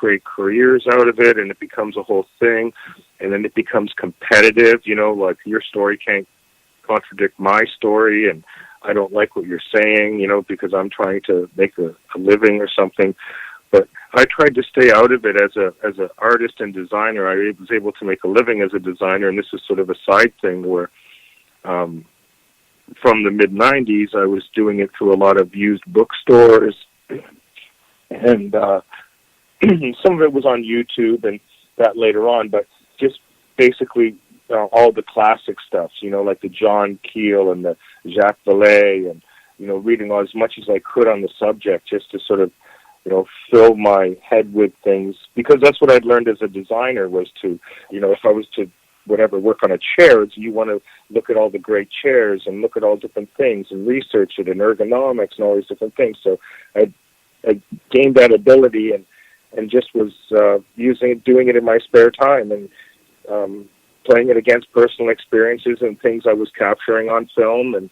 create careers out of it, and it becomes a whole thing, and then it becomes competitive, like your story can't contradict my story, and I don't like what you're saying, because I'm trying to make a living or something. But I tried to stay out of it as an artist and designer. I was able to make a living as a designer, and this is sort of a side thing where from the mid-'90s, I was doing it through a lot of used bookstores, and some of it was on YouTube and that later on, but just basically all the classic stuff, like the John Keel and the Jacques Vallée, and, reading as much as I could on the subject just to sort of, fill my head with things, because that's what I'd learned as a designer was to, if I was to work on a chair, you want to look at all the great chairs and look at all different things and research it and ergonomics and all these different things. So I gained that ability and just was doing it in my spare time, and playing it against personal experiences and things I was capturing on film, and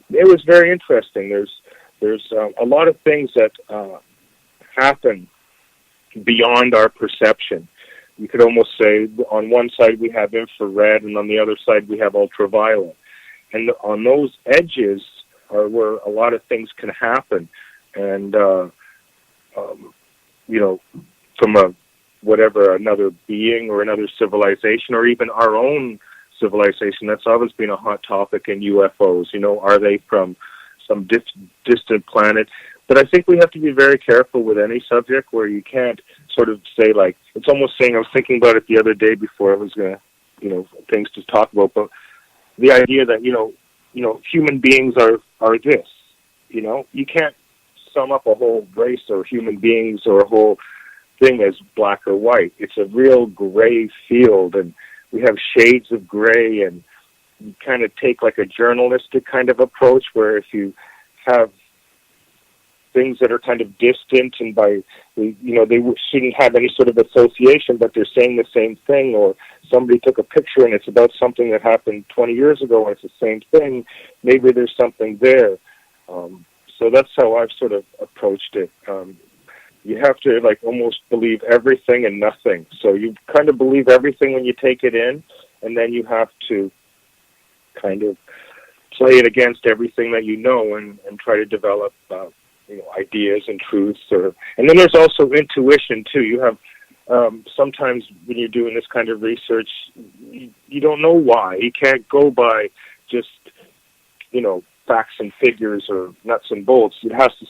it was very interesting. There's a lot of things that happen beyond our perception. You could almost say on one side we have infrared, and on the other side we have ultraviolet, and on those edges are where a lot of things can happen, and from another being or another civilization, or even our own civilization. That's always been a hot topic in UFOs. Are they from some distant planet? But I think we have to be very careful with any subject where you can't sort of say, like, it's almost saying, I was thinking about it the other day before I was going to, things to talk about, but the idea that, human beings are this, you can't sum up a whole race or human beings or a whole thing as black or white. It's a real gray field, and we have shades of gray, and you kind of take like a journalistic kind of approach where if you have things that are kind of distant and they shouldn't have any sort of association, but they're saying the same thing, or somebody took a picture and it's about something that happened 20 years ago and it's the same thing, maybe there's something there. So that's how I've sort of approached it. You have to almost believe everything and nothing. So you kind of believe everything when you take it in, and then you have to kind of play it against everything that and try to develop ideas and truths. And then there's also intuition too. You have sometimes when you're doing this kind of research, you don't know why. You can't go by just facts and figures or nuts and bolts.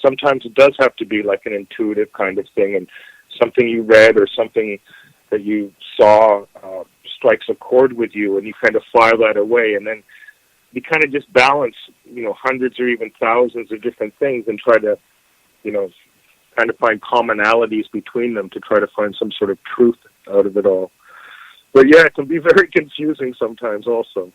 Sometimes it does have to be like an intuitive kind of thing, and something you read or something that you saw strikes a chord with you, and you kind of file that away, and then you kind of just balance, hundreds or even thousands of different things and try to, kind of find commonalities between them to try to find some sort of truth out of it all. But yeah, it can be very confusing sometimes also.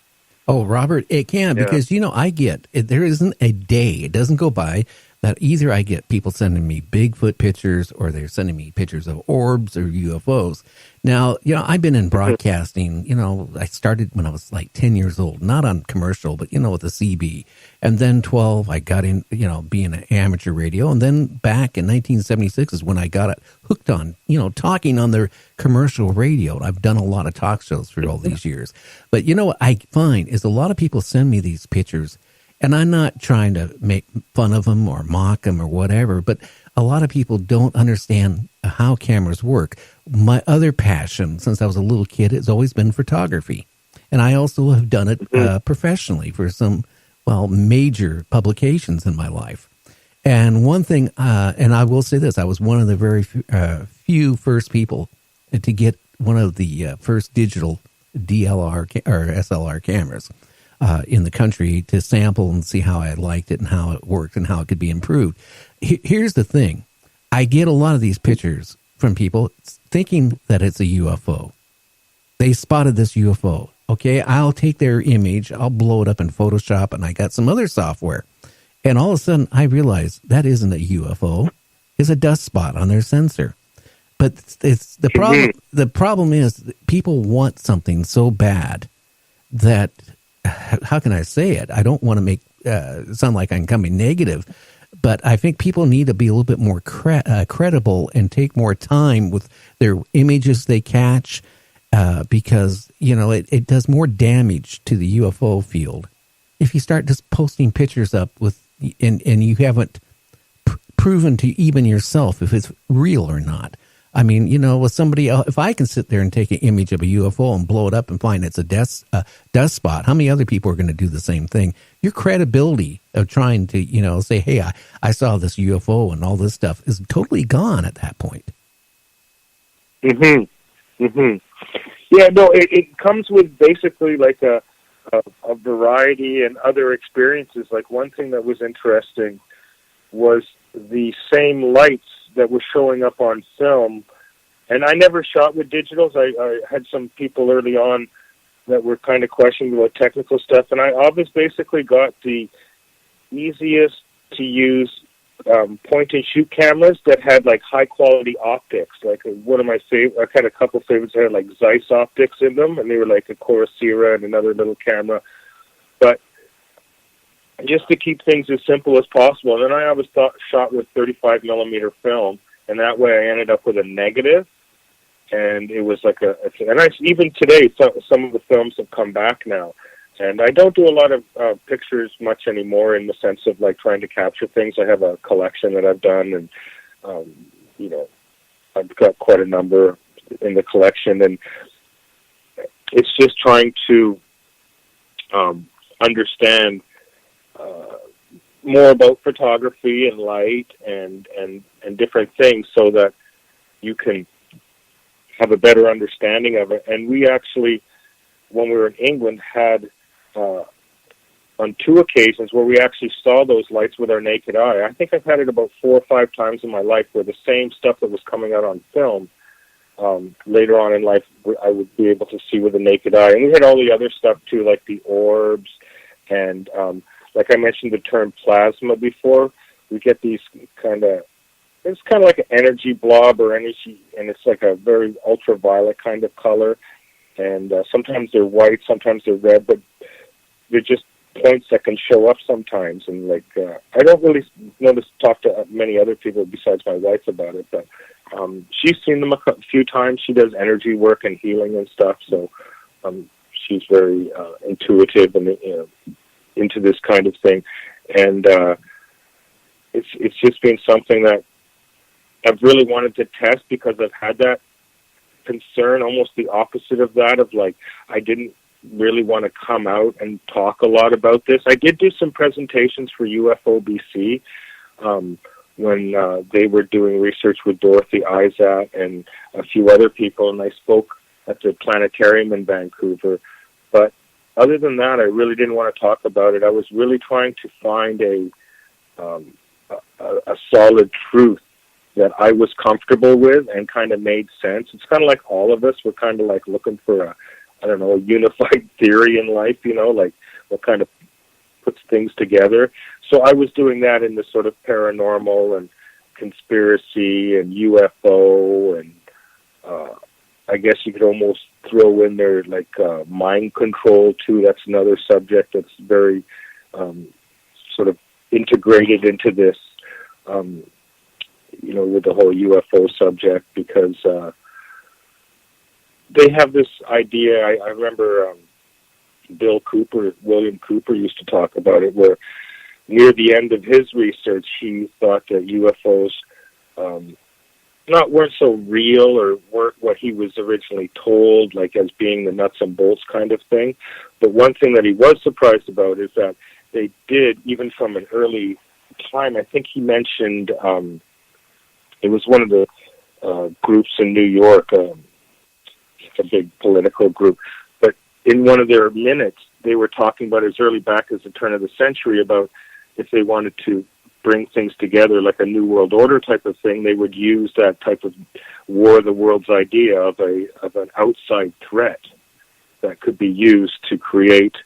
Oh, Robert, it can, because, I get it. There isn't a day, it doesn't go by that either I get people sending me Bigfoot pictures or they're sending me pictures of orbs or UFOs. Now, I've been in broadcasting, I started when I was like 10 years old, not on commercial, but, with the CB. And then 12, I got in, being an amateur radio. And then back in 1976 is when I got it hooked on, talking on the commercial radio. I've done a lot of talk shows for all these years. But what I find is a lot of people send me these pictures, and I'm not trying to make fun of them or mock them or whatever, but a lot of people don't understand how cameras work. My other passion, since I was a little kid, has always been photography. And I also have done it professionally for some, major publications in my life. And one thing, and I will say this, I was one of the very few first people to get one of the first digital DLR or SLR cameras in the country to sample and see how I liked it and how it worked and how it could be improved. Here's the thing. I get a lot of these pictures from people thinking that it's a UFO. They spotted this UFO. Okay, I'll take their image, I'll blow it up in Photoshop, and I got some other software. And all of a sudden, I realize that isn't a UFO. It's a dust spot on their sensor. But it's the problem. The problem is people want something so bad that, how can I say it? I don't want to make sound like I'm coming negative, But I think people need to be a little bit more credible and take more time with their images they catch, because, it does more damage to the UFO field. If you start just posting pictures up and you haven't proven to even yourself if it's real or not. I mean, with somebody else, if I can sit there and take an image of a UFO and blow it up and find it's a dust spot, how many other people are going to do the same thing? Your credibility of trying to, say, hey, I saw this UFO and all this stuff is totally gone at that point. Mm-hmm. Mm-hmm. Yeah, no, it comes with basically like a variety and other experiences. Like one thing that was interesting was the same lights that were showing up on film. And I never shot with digitals. I had some people early on that were kind of questioning about technical stuff. And I always basically got the easiest to use point-and-shoot cameras that had like high-quality optics. Like one of my I had a couple favorites that had like Zeiss optics in them, and they were like a Corsair and another little camera. But just to keep things as simple as possible. And then I always shot with 35 millimeter film, and that way I ended up with a negative. And it was like even today, some of the films have come back now. And I don't do a lot of pictures much anymore in the sense of like trying to capture things. I have a collection that I've done, and, I've got quite a number in the collection. And it's just trying to understand more about photography and light and different things so that you can have a better understanding of it. And we actually, when we were in England, had on 2 occasions where we actually saw those lights with our naked eye. I think I've had it about 4 or 5 times in my life where the same stuff that was coming out on film, later on in life, I would be able to see with the naked eye. And we had all the other stuff too, like the orbs and, like I mentioned the term plasma before. We get these it's kind of like an energy blob or energy, and it's like a very ultraviolet kind of color. And sometimes they're white, sometimes they're red, but they're just points that can show up sometimes. And like, I don't really talk to many other people besides my wife about it, but she's seen them a few times. She does energy work and healing and stuff, so she's very intuitive and into this kind of thing. And it's just been something that I've really wanted to test because I've had that concern, almost the opposite of that, of like, I didn't really want to come out and talk a lot about this. I did do some presentations for UFO BC when they were doing research with Dorothy Izat and a few other people, and I spoke at the planetarium in Vancouver. But other than that, I really didn't want to talk about it. I was really trying to find a solid truth that I was comfortable with and kind of made sense. It's kind of like all of us. We're kind of like looking for a unified theory in life, like what kind of puts things together. So I was doing that in the sort of paranormal and conspiracy and UFO, and I guess you could almost throw in there like mind control too. That's another subject that's very sort of integrated into this, with the whole UFO subject, because they have this idea. I remember William Cooper used to talk about it, where near the end of his research, he thought that UFOs weren't so real or weren't what he was originally told, like as being the nuts and bolts kind of thing. But one thing that he was surprised about is that they did, even from an early time, I think he mentioned, it was one of the groups in New York, a big political group, but in one of their minutes, they were talking about as early back as the turn of the century about if they wanted to bring things together like a New World Order type of thing, they would use that type of War of the Worlds idea of an outside threat that could be used to create,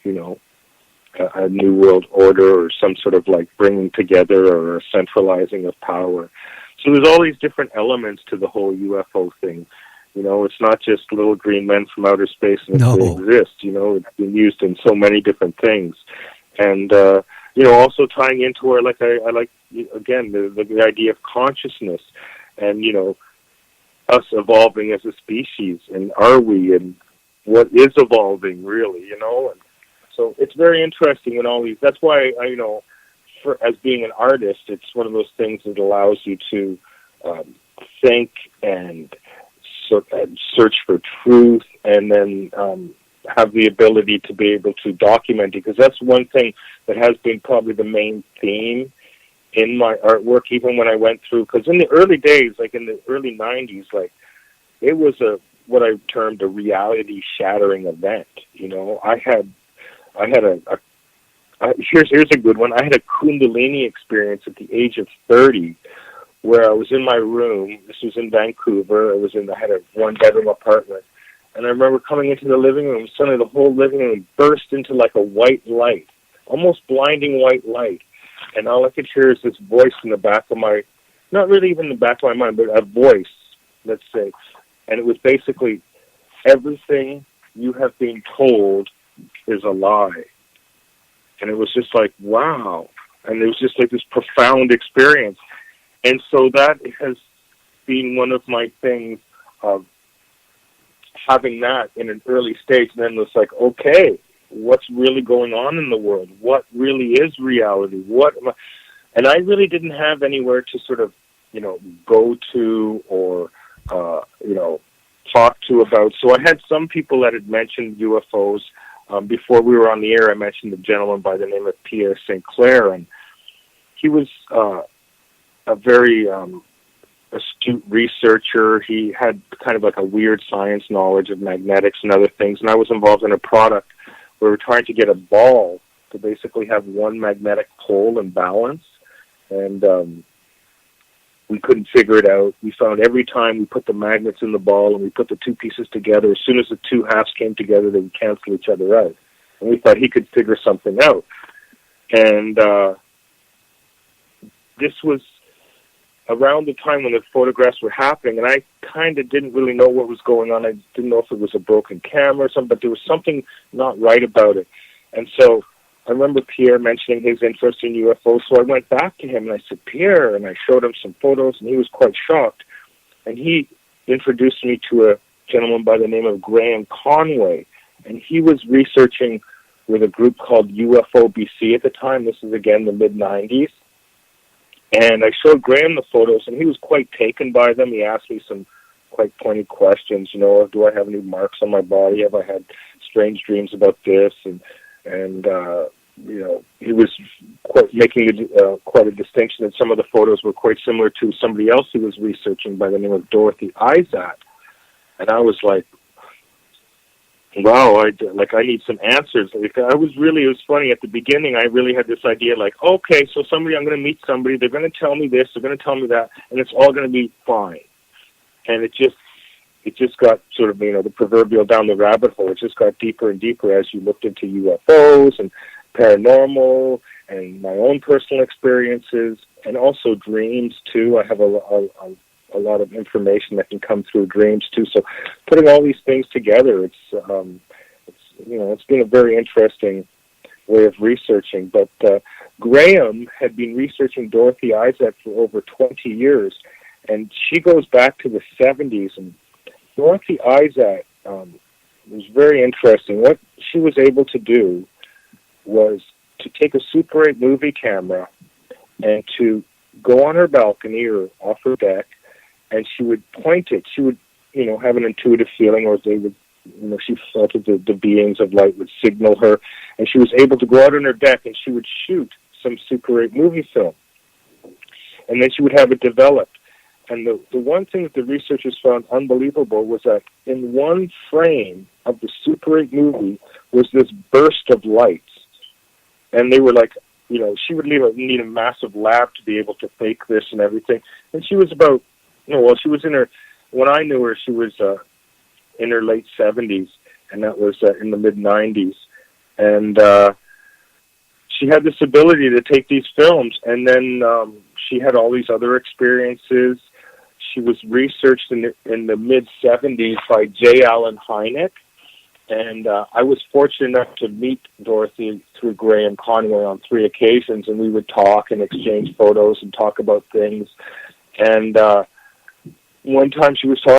a New World Order or some sort of like bringing together or a centralizing of power. So there's all these different elements to the whole UFO thing. It's not just little green men from outer space and they exist. It's been used in so many different things. And also tying into where, like, I like, again, the idea of consciousness and, us evolving as a species, and are we, and what is evolving, really, and so it's very interesting when all these, that's why, as being an artist, it's one of those things that allows you to think and search for truth, and then have the ability to be able to document it, because that's one thing that has been probably the main theme in my artwork, even when I went through, because in the early days, like in the early 90s, like, it was what I termed a reality shattering event. Here's a good one. I had a Kundalini experience at the age of 30, where I was in my room. This was in Vancouver. I had a one-bedroom apartment. And I remember coming into the living room, suddenly the whole living room burst into like a white light, almost blinding white light. And all I could hear is this voice in the back of not really even the back of my mind, but a voice, let's say. And it was basically, everything you have been told is a lie. And it was just like, wow. And it was just like this profound experience. And so that has been one of my things of having that in an early stage. And then it's like, okay, what's really going on in the world? What really is reality? And I really didn't have anywhere to sort of, go to or, talk to about. So I had some people that had mentioned UFOs. Before we were on the air, I mentioned a gentleman by the name of Pierre St. Clair, and he was a very astute researcher. He had kind of like a weird science knowledge of magnetics and other things, and I was involved in a product where we were trying to get a ball to basically have one magnetic pole and balance, and we couldn't figure it out. We found every time we put the magnets in the ball and we put the two pieces together, as soon as the two halves came together, they would cancel each other out. And we thought he could figure something out. And this was around the time when the photographs were happening, and I kind of didn't really know what was going on. I didn't know if it was a broken camera or something, but there was something not right about it. And so I remember Pierre mentioning his interest in UFOs, so I went back to him and I said, Pierre, and I showed him some photos, and he was quite shocked. And he introduced me to a gentleman by the name of Graham Conway, and he was researching with a group called UFO BC at the time. This is, again, the mid-90s. And I showed Graham the photos, and he was quite taken by them. He asked me some quite pointed questions, do I have any marks on my body? Have I had strange dreams about this? And he was making quite a distinction that some of the photos were quite similar to somebody else he was researching by the name of Dorothy Izat. And I was like, wow, I need some answers. It was funny. At the beginning, I really had this idea like, okay, so I'm going to meet somebody, they're going to tell me this, they're going to tell me that, and it's all going to be fine. And it just got sort of, the proverbial down the rabbit hole. It just got deeper and deeper as you looked into UFOs and paranormal and my own personal experiences, and also dreams too. I have a lot of information that can come through dreams too. So putting all these things together, it's been a very interesting way of researching. But Graham had been researching Dorothy Izat for over 20 years, and she goes back to the 70s. And Dorothy Izat was very interesting. What she was able to do was to take a Super 8 movie camera and to go on her balcony or off her deck, and she would point it. She would, have an intuitive feeling, or they would, she felt that the beings of light would signal her, and she was able to go out on her deck and she would shoot some Super 8 movie film. And then she would have it developed. And the one thing that the researchers found unbelievable was that in one frame of the Super 8 movie was this burst of lights. And they were like, she would need a massive lab to be able to fake this and everything. And she was about, she was when I knew her, she was in her late 70s, and that was in the mid-90s. And she had this ability to take these films, and then she had all these other experiences. She was researched in the mid-70s by J. Allen Hynek, And I was fortunate enough to meet Dorothy through Graham Conway on 3 occasions, and we would talk and exchange photos and talk about things. And one time she was talking